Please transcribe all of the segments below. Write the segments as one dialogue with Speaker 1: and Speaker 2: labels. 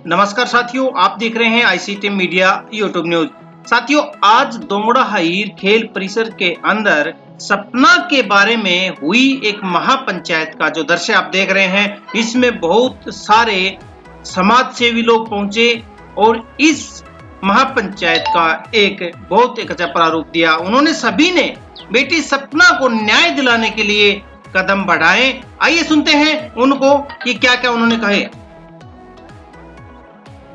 Speaker 1: नमस्कार साथियों, आप देख रहे हैं आईसीटी मीडिया यूट्यूब न्यूज। साथियों, आज दोंगड़ा हाइर खेल परिसर के अंदर सपना के बारे में हुई एक महापंचायत का जो दृश्य आप देख रहे हैं, इसमें बहुत सारे समाज सेवी लोग पहुंचे और इस महापंचायत का एक बहुत एक अच्छा प्रारूप दिया। उन्होंने सभी ने बेटी सपना को न्याय दिलाने के लिए कदम बढ़ाए। आइए सुनते हैं उनको कि क्या क्या उन्होंने कहे।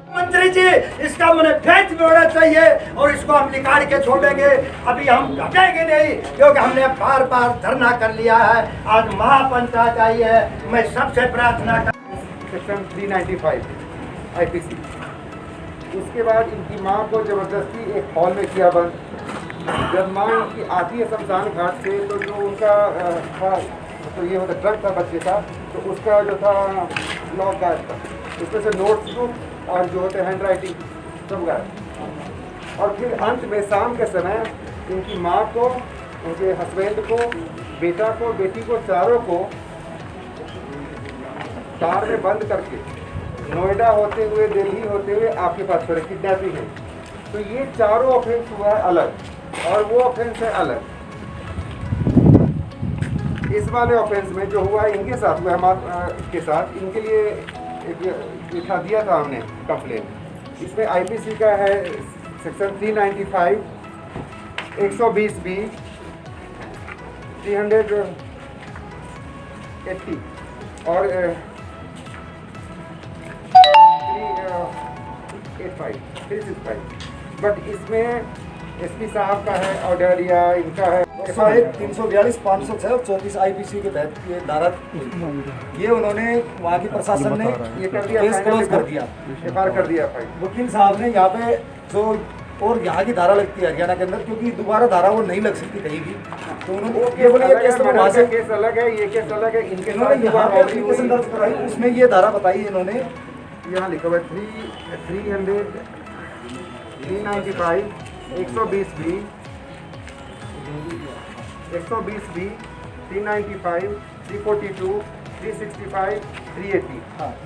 Speaker 2: मंत्री जी, इसका मुझे फेंच में होना चाहिए और इसको हम निकाल के छोड़ेंगे। अभी हम हटेंगे नहीं, क्योंकि हमने बार बार धरना कर लिया है। आज महापंचायत आई है, मैं सबसे प्रार्थना कर
Speaker 3: सेक्शन 395 आईपीसी। उसके बाद इनकी मां को जबरदस्ती एक हॉल में किया बंद। जब मां इनकी आती है शमशान घाट से, तो जो उनका था, तो ये होता ट्रक था बच्चे का, तो उसका जो था लॉक गायब था। उसमें से नोट्स बुक और जो होते हैंड राइटिंग सब गायब। और फिर अंत में शाम के समय इनकी माँ को, उनके हस्बैंड को, बेटा को, बेटी को, चारों को कार में बंद करके नोएडा होते हुए, दिल्ली होते हुए आपके पास छोड़े। किडनैपिंग है। तो ये चारों ऑफेंस हुआ है अलग और वो ऑफेंस है अलग। इस वाले ऑफेंस में जो हुआ इनके साथ हुआ, हमारे के साथ, इनके लिए लिखा दिया था हमने कंप्लेन। इसमें आईपीसी का है सेक्शन 395, 120B, 380 और 365। बट इसमें एसपी साहब का है ऑर्डर या इनका है
Speaker 2: 342, 506 और 34 आईपीसी के तहत ये धारा, ये उन्होंने वहाँ की प्रशासन ने
Speaker 3: ये कर दिया,
Speaker 2: केस क्लोज कर दिया,
Speaker 3: एफआईआर कर दिया।
Speaker 2: वकील साहब ने यहाँ पे जो और यहाँ की धारा लगती है हरियाणा के अंदर, क्योंकि दोबारा धारा वो नहीं लग सकती कहीं भी, तो उन्होंने ये बोले ये केस वहाँ से
Speaker 3: केस अलग है, ये केस अलग है। इनके
Speaker 2: इन्होंने यहाँ पे एप्लीकेशन दर्ज कराई, उसमें ये धारा बताई इन्होंने,
Speaker 3: यहाँ लिखा हुआ 395, 120B, 120B, 395, 342, 365, 380।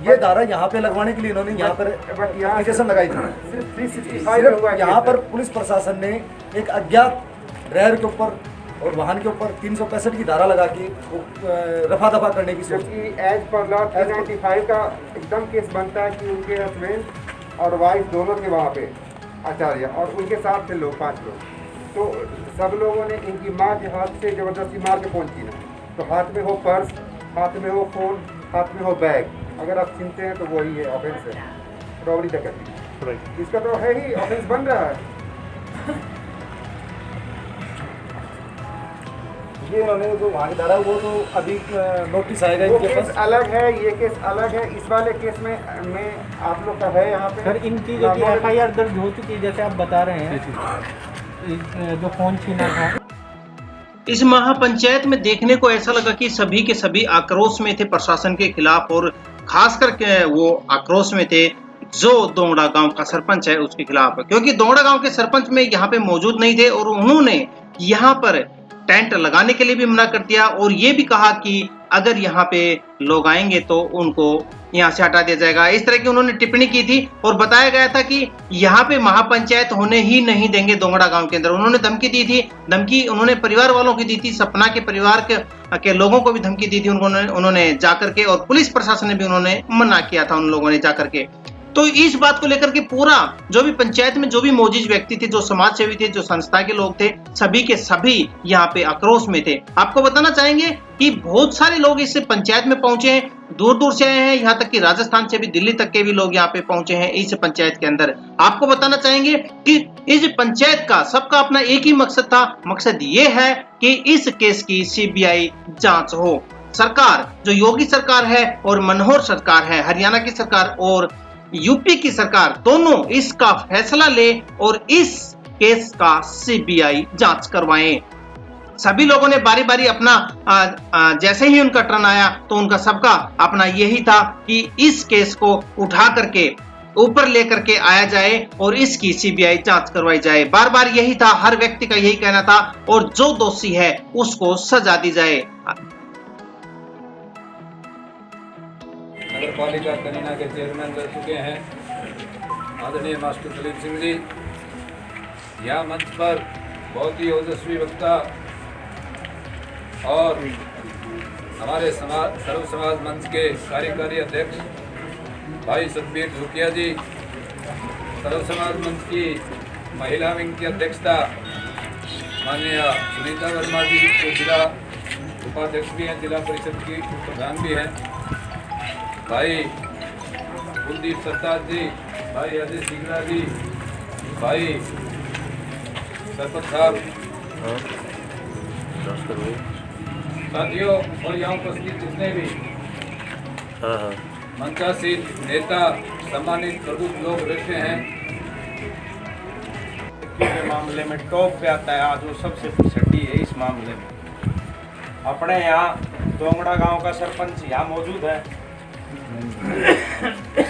Speaker 2: ये धारा यहाँ पे लगवाने के लिए इन्होंने यहाँ पर एप्लीकेशन लगाई थी।
Speaker 3: सिर्फ 365 हुआ।
Speaker 2: यहाँ पर पुलिस प्रशासन ने एक अज्ञात ड्राइवर के ऊपर और वाहन के ऊपर 365 की धारा लगा के रफा दफा करने की सोच।
Speaker 3: एज पर लॉ 395 का एकदम केस बनता है कि उनके हस्बैंड और वाइफ दोनों के वहाँ पे आचार्य और उनके साथ थे लोग, 5 लोग। तो सब लोगों ने इनकी माँ के हाथ से जबरदस्ती मार के फोन छीना। तो हाथ में हो पर्स, हाथ में हो फोन, हाथ में हो बैग, अगर आप छीनते हैं तो वही है ऑफेंस है, रॉबरी डकैती। इसका तो है ही, ऑफेंस बन रहा है।
Speaker 2: ये इन्होंने जो वहाँ की धारा, वो तो अभी नोटिस आएगा
Speaker 3: वो
Speaker 2: इनके
Speaker 3: केस
Speaker 2: पास।
Speaker 3: अलग है, ये केस अलग है। इस वाले केस में आप लोग का है यहाँ पे
Speaker 4: सर, इन चीज़ों की एफआईआर दर्ज हो चुकी है, जैसे आप बता रहे हैं, जो फोन छीना था।
Speaker 1: इस महापंचायत में देखने को ऐसा लगा कि सभी के सभी आक्रोश में थे प्रशासन के खिलाफ, और खासकर के वो आक्रोश में थे जो दोंगड़ा गांव का सरपंच है उसके खिलाफ, क्योंकि दोंगड़ा गांव के सरपंच में यहाँ पे मौजूद नहीं थे और उन्होंने यहाँ पर टेंट लगाने के लिए भी मना कर दिया और ये भी कहा कि अगर यहाँ पे लोग आएंगे तो उनको यहाँ से हटा दिया जाएगा। इस तरह की उन्होंने टिप्पणी की थी और बताया गया था कि यहाँ पे महापंचायत होने ही नहीं देंगे दोंगड़ा गांव के अंदर। उन्होंने धमकी दी थी, धमकी उन्होंने परिवार वालों की दी थी, सपना के परिवार के लोगों को भी धमकी दी थी उन्होंने जाकर के, और पुलिस प्रशासन ने भी उन्होंने मना किया था उन लोगों ने जाकर के। तो इस बात को लेकर के पूरा जो भी पंचायत में जो भी मौजूद व्यक्ति थे, जो समाज सेवी थे, जो संस्था के लोग थे, सभी के सभी यहाँ पे आक्रोश में थे। आपको बताना चाहेंगे कि बहुत सारे लोग इस पंचायत में पहुंचे हैं, दूर दूर से आए हैं, यहाँ तक कि राजस्थान से भी, दिल्ली तक के भी लोग यहाँ पे पहुंचे हैं इस पंचायत के अंदर। आपको बताना चाहेंगे कि इस पंचायत का सबका अपना एक ही मकसद था, मकसद ये है कि इस केस की सीबीआई जांच हो। सरकार जो योगी सरकार है और मनोहर सरकार है, हरियाणा की सरकार और यूपी की सरकार, दोनों इसका फैसला ले और इस केस का सीबीआई जांच करवाएं। सभी लोगों ने बारी बारी अपना जैसे ही उनका टर्न आया तो उनका सबका अपना यही था कि इस केस को उठा करके ऊपर लेकर के आया जाए और इसकी सीबीआई जांच करवाई जाए। बार बार यही था, हर व्यक्ति का यही कहना था, और जो दोषी है उसको सजा दी जाए।
Speaker 5: नगर पालिका कनीना के चेयरमैन रह चुके हैं आदरणीय मास्टर सलीम सिंह जी, यहाँ मंच पर बहुत ही ओजस्वी वक्ता और हमारे सर्व समाज मंच के कार्यकारी अध्यक्ष भाई सतबीर धुकिया जी, सर्व समाज मंच की महिला विंग की अध्यक्षता माननीय सुनीता वर्मा जी, जो जिला उपाध्यक्ष भी हैं, जिला परिषद की प्रधान भी हैं, भाई कुलदीप सरताज जी, भाई अजय सिंगला जी, भाई सरपंच साहब, साथियों और यहाँ उपस्थित जितने भी मंचासीन नेता, सम्मानित प्रबुद्ध लोग बैठे हैं,
Speaker 6: के मामले में टॉप पे आता है आज, वो सबसे पिछड़ी है इस मामले में। अपने यहाँ दोंगड़ा गांव का सरपंच यहाँ मौजूद है।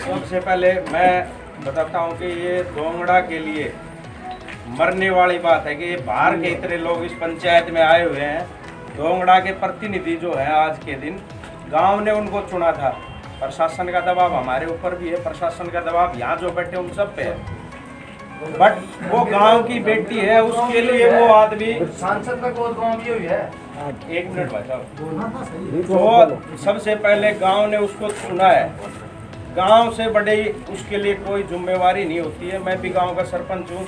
Speaker 6: सबसे पहले मैं बताता हूँ कि ये दोंगड़ा के लिए मरने वाली बात है कि ये बाहर के इतने लोग इस पंचायत में आए हुए हैं। दोंगड़ा के प्रतिनिधि जो है आज के दिन गांव ने उनको चुना था। प्रशासन का दबाव हमारे ऊपर भी है, प्रशासन का दबाव यहाँ जो बैठे उन सब पे है, बट वो गांव की बेटी है, उसके लिए वो आदमी
Speaker 2: सांसद में कौन गाँव भी हुई है।
Speaker 6: एक मिनट भाई साहब, तो सबसे पहले गांव ने उसको चुना है। गांव से बड़े उसके लिए कोई जिम्मेवारी नहीं होती है। मैं भी गांव का सरपंच हूँ,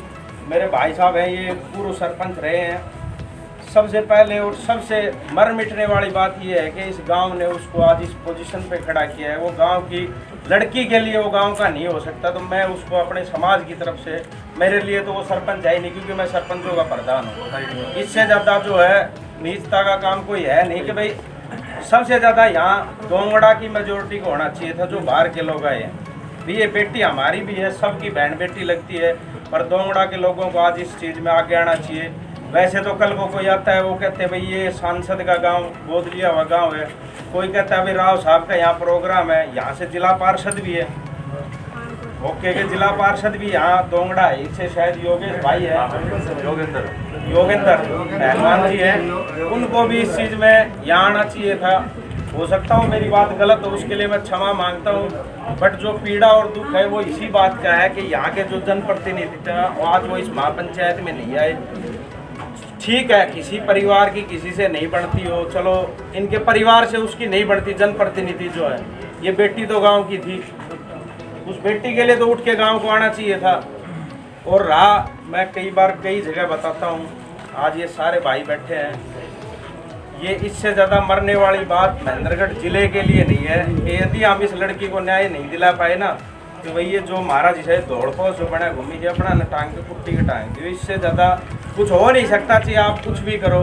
Speaker 6: मेरे भाई साहब हैं, ये पूर्व सरपंच रहे हैं। सबसे पहले और सबसे मर मिटने वाली बात ये है कि इस गांव ने उसको आज इस पोजीशन पे खड़ा किया है। वो गांव की लड़की के लिए वो गांव का नहीं हो सकता, तो मैं उसको अपने समाज की तरफ से, मेरे लिए तो वो सरपंच है ही नहीं, क्योंकि मैं सरपंचों का प्रधान हूँ। इससे ज़्यादा जो है नीचता का काम कोई है नहीं कि भाई सबसे ज़्यादा यहाँ दोंगड़ा की मेजोरिटी को होना चाहिए था, जो बाहर के लोग आए हैं। भी ये बेटी हमारी भी है, सबकी बहन बेटी लगती है, पर दोंगड़ा के लोगों को आज इस चीज़ में आगे आना चाहिए। वैसे तो कल को कोई आता है, वो कहते हैं भाई ये सांसद का गांव गोद लिया हुआ गांव है, कोई कहता है भाई राव साहब का यहाँ प्रोग्राम है, यहाँ से जिला पार्षद भी है, ओके के जिला पार्षद भी यहाँ दोंगड़ा है, इससे शायद योगेश भाई है, योगेंद्र पहलवान जी है, उनको भी इस चीज़ में यहाँ आना चाहिए था। हो सकता हूँ मेरी बात गलत हो, उसके लिए मैं क्षमा मांगता हूँ, बट जो पीड़ा और दुख है वो इसी बात का है कि यहाँ के जो जनप्रतिनिधि थे आज वो इस महापंचायत में नहीं आए। ठीक है, किसी परिवार की किसी से नहीं बढ़ती हो, चलो इनके परिवार से उसकी नहीं बढ़ती, जनप्रतिनिधि जो है, ये बेटी तो गांव की थी, उस बेटी के लिए तो उठ के गांव को आना चाहिए था। और रहा, मैं कई बार कई जगह बताता हूँ, आज ये सारे भाई बैठे हैं, ये इससे ज़्यादा मरने वाली बात महेंद्रगढ़ जिले के लिए नहीं है कि यदि हम इस लड़की को न्याय नहीं दिला पाए ना, तो भाई ये जो महाराज जिसे दौड़ पहुँच जो बना घूमी के अपना न टांग के कुट्टी के टांग के, इससे ज़्यादा कुछ हो नहीं सकता। चाहिए आप कुछ भी करो,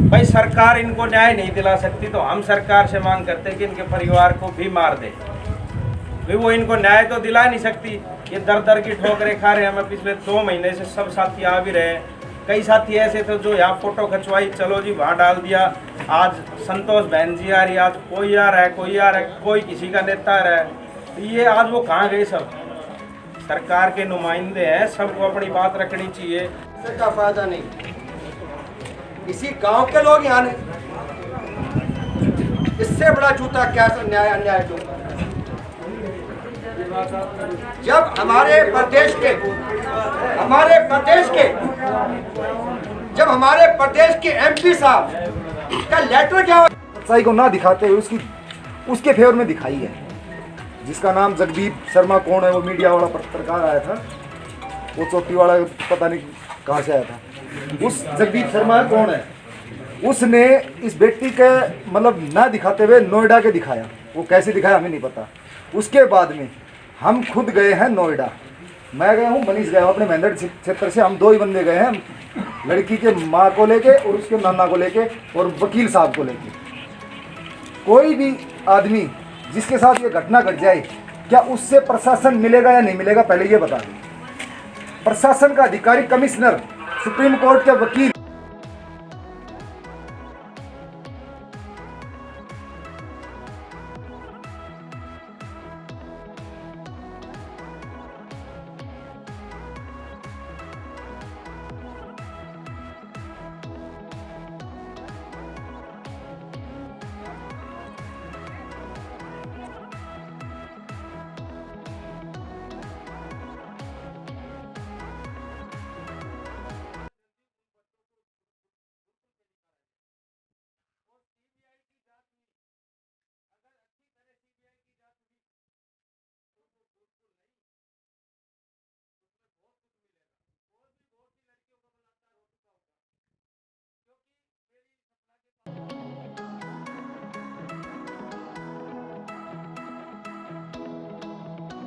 Speaker 6: भाई सरकार इनको न्याय नहीं दिला सकती, तो हम सरकार से मांग करते हैं कि इनके परिवार को भी मार दे। भाई वो इनको न्याय तो दिला नहीं सकती, ये दर दर की ठोकरें खा रहे हैं। हमें पिछले 2 महीने से सब साथी आ भी रहे हैं, कई साथी ऐसे थे जो यहाँ फोटो खिंचवाई, चलो जी वहाँ डाल दिया, आज संतोष बहन जी आ रही, आज कोई आ रहा है, कोई आ रहा है, कोई किसी का नेता आ रहा है, ये आज वो कहाँ गए? सब सरकार के नुमाइंदे हैं, सबको अपनी बात रखनी चाहिए।
Speaker 2: इससे का फायदा नहीं, इसी गांव के लोग यहाँ नहीं, इससे बड़ा जूता क्या न्याय अन्याय दूंगा। जब हमारे प्रदेश के एमपी साहब का लेटर क्या
Speaker 3: सच्चाई को ना दिखाते हुए उसके फेवर में दिखाई है, जिसका नाम जगदीप शर्मा कौन है, वो मीडिया वाला पत्रकार आया था, वो चोटी वाला पता नहीं कहाँ से आया था। उस जगदीप शर्मा कौन है, उसने इस बेटी के मतलब ना दिखाते हुए नोएडा के दिखाया। वो कैसे दिखाया हमें नहीं पता। उसके बाद में हम खुद गए हैं नोएडा, मैं गया हूँ, मनीष गया हूँ, अपने महेंद्र क्षेत्र से हम 2 ही बंदे गए हैं, लड़की के माँ को लेके और उसके नाना को लेके और वकील साहब को लेके। कोई भी आदमी जिसके साथ ये घटना घट जाए, क्या उससे प्रशासन मिलेगा या नहीं मिलेगा, पहले ये बता दें। प्रशासन का अधिकारी, कमिश्नर, सुप्रीम कोर्ट के वकील,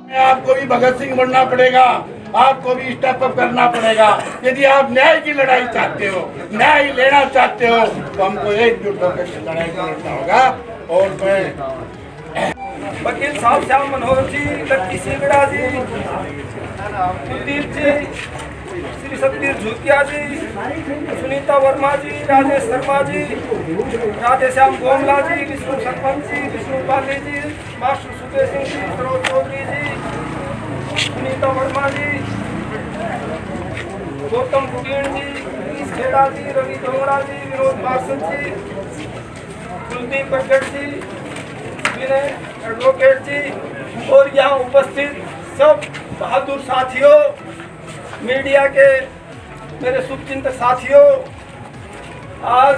Speaker 7: आपको भी भगत सिंह बनना पड़ेगा, आपको भी स्टेप अप करना पड़ेगा। यदि आप न्याय की लड़ाई चाहते हो, न्याय लेना चाहते हो, तो हमको एकजुट होकर लड़ाई लड़ना होगा। और मैं
Speaker 6: वकील साहब श्याम मनोहर जी, लक्की सिंगड़ा जी, कुलदीप जी, श्री सतबीर झुकिया जी, सुनीता वर्मा जी, राजेश शर्मा जी, राधेश्याम गोमला जी, विष्णु सरपंच जी, विष्णु पाली जी, मास्टर सुबे सिंह जी, सरोज चौधरी जी, सुनीता वर्मा जी, गौतम कुटीर जी, नीस खेड़ा जी, रवि डोंगरा जी, विनोद पार्षद जी, कुलदीप बरगढ़ जी, विनय एडवोकेट जी और यहाँ उपस्थित सब बहादुर साथियों, मीडिया के मेरे शुभचिंतक साथियों, आज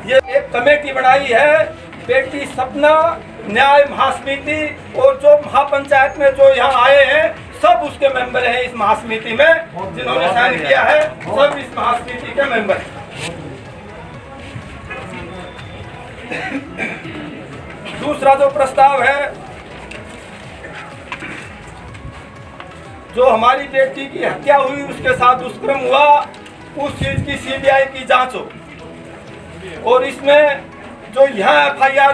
Speaker 6: ये एक कमेटी बनाई है बेटी सपना न्याय महासमिति, और जो महापंचायत में जो यहाँ आए हैं सब उसके मेंबर हैं। इस महासमिति में जिन्होंने साइन किया है सब इस महासमिति के मेंबर हैं। दूसरा जो प्रस्ताव है, जो हमारी बेटी की हत्या हुई, उसके साथ दुष्कर्म हुआ, उस चीज की सीबीआई की जांच हो, और इसमें जो यहाँ एफआईआर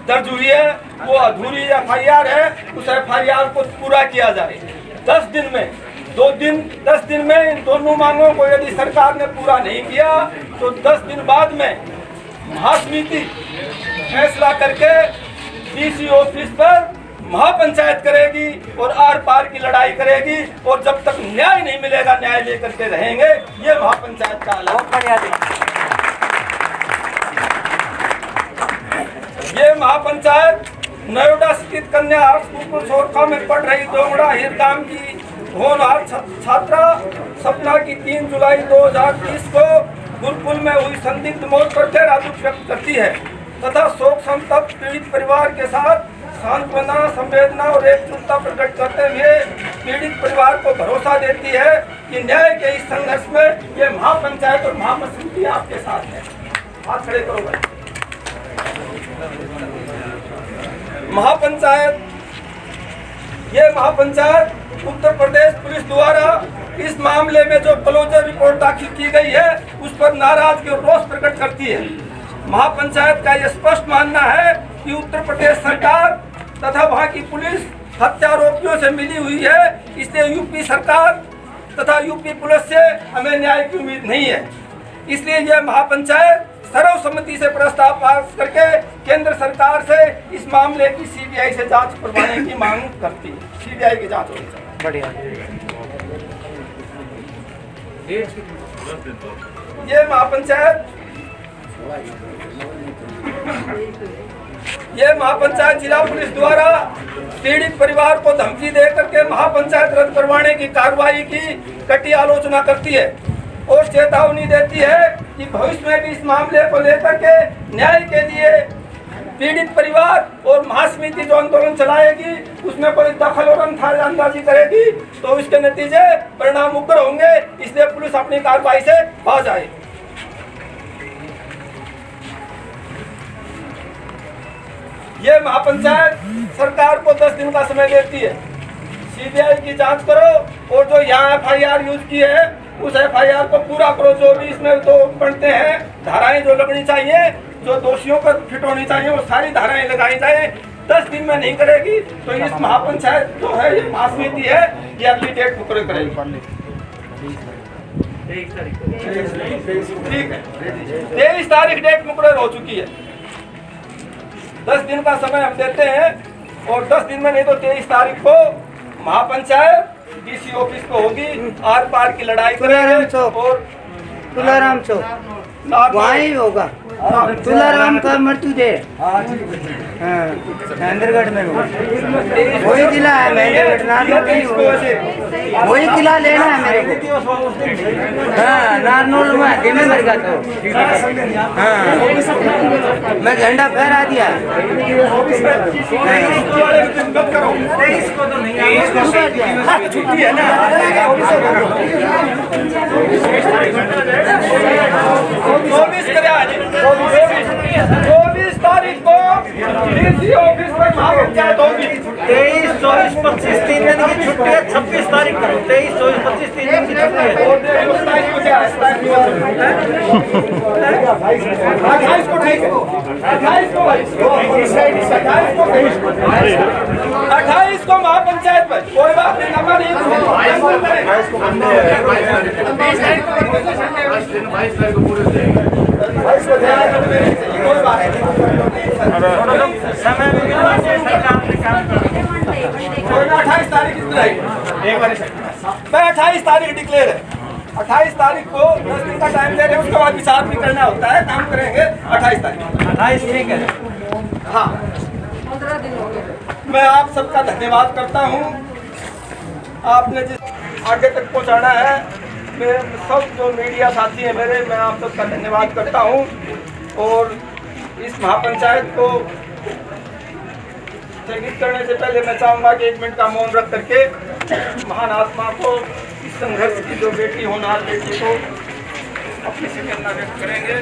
Speaker 6: दर्ज हुई है वो अधूरी एफआईआर है, उस एफआईआर को पूरा किया जाए 10 दिन में। 10 दिन में इन दोनों मांगों को यदि सरकार ने पूरा नहीं किया तो 10 दिन बाद में महासमिति फैसला करके डीसी ऑफिस पर महापंचायत करेगी और आर पार की लड़ाई करेगी, और जब तक न्याय नहीं मिलेगा न्याय लेकर के रहेंगे। ये महापंचायत का ये महापंचायत नोएडा स्थित कन्या आर्ट्स स्कूल सोरखा में पढ़ रही दोंगड़ा हिरकाम की होनहार छात्रा सपना की 3 जुलाई 2020 को गुरुकुल में हुई संदिग्ध मौत पर गहरा दुख व्यक्त करती है तथा शोक संतप्त पीड़ित परिवार के साथ सांत्वना, संवेदना और एकजुटता प्रकट करते हुए पीड़ित परिवार को भरोसा देती है कि न्याय के इस संघर्ष में ये महापंचायत और महासमिति आपके साथ है। हाथ खड़े करो भाई। महापंचायत उत्तर प्रदेश पुलिस द्वारा इस मामले में जो क्लोजर रिपोर्ट दाखिल की गई है उस पर नाराजगी और रोष प्रकट करती है। महापंचायत का यह स्पष्ट मानना है कि उत्तर प्रदेश सरकार तथा वहां की पुलिस हत्यारोपियों से मिली हुई है, इसलिए यूपी सरकार तथा यूपी पुलिस से हमें न्याय की उम्मीद नहीं है। इसलिए यह महापंचायत सर्वसम्मति से प्रस्ताव पास करके केंद्र सरकार से इस मामले की सीबीआई से जांच करवाने की मांग करती है। सीबीआई की जांच होनी चाहिए। बढ़िया। ये महापंचायत जिला पुलिस द्वारा पीड़ित परिवार को धमकी दे करके महापंचायत रद्द करवाने की कार्रवाई की कटी आलोचना करती है और चेतावनी देती है कि भविष्य में भी इस मामले को लेकर के न्याय के लिए पीड़ित परिवार और महासमिति जो आंदोलन चलाएगी उसमें कोई दखल और अंदाजी करेगी तो इसके नतीजे परिणाम उग्र होंगे, इसलिए पुलिस अपनी कार्रवाई से बाज आए। ये महापंचायत सरकार को 10 दिन का समय देती है, सीबीआई की जांच करो और जो यहाँ एफआईआर यूज की है उस एफआईआर को पूरा करो। जो भी इसमें तो बनते हैं धाराएं जो लगनी चाहिए, जो दोषियों पर फिट होनी चाहिए वो सारी धाराएं लगाई जाए। 10 दिन में नहीं करेगी तो इस महापंचायत जो है ये महासमिति है ये अगली डेट मुकर्रर करेगी। ठीक है, 23 तारीख डेट मुकर्रर हो चुकी है। 10 दिन का समय हम देते हैं और 10 दिन में नहीं तो 23 तारीख को महापंचायत डीसी ऑफिस को होगी, आर पार की लड़ाई करेंगे और
Speaker 8: तुलाराम चौक वहाँ ही होगा। तुलाराम का मृत्यु दे महेंद्रगढ़ में होगा। वही किला है महेंद्रगढ़, नारनौल नहीं होगा। वही किला लेना है मेरे को। हाँ, नारनौल में धीमे मर गया तो हाँ मैं झंडा फहरा दिया। 24 तारीख को डीसी ऑफिस में महापंचायत होगी।
Speaker 4: 23, 24, 25 3 दिन की छुट्टी है। 26 तारीख को 23, 24, 25 3 दिन की छुट्टी है।
Speaker 6: 28 को क्या है? 28 को ठीक है। 28 को महापंचायत में कोई बात नहीं, हमारी
Speaker 4: समय में
Speaker 6: 28 तारीख मैं 28 तारीख डिक्लेयर है। 28 तारीख को 10 दिन का टाइम दे रहे हैं, उसके बाद विचार भी करना होता है, काम करेंगे 28 तारीख।
Speaker 4: 28 ठीक है।
Speaker 6: हाँ, मैं आप सबका धन्यवाद करता हूँ। आपने जिस आगे तक पहुँचाना है, मेरे सब जो मीडिया साथी हैं मेरे, मैं आप सबका धन्यवाद करता हूँ। और इस महापंचायत को स्थगित करने से पहले मैं चाहूँगा कि 1 मिनट का मौन रख करके महान आत्मा को, इस संघर्ष की जो बेटी होनहार बेटी को अपनी संवेदना व्यक्त करेंगे।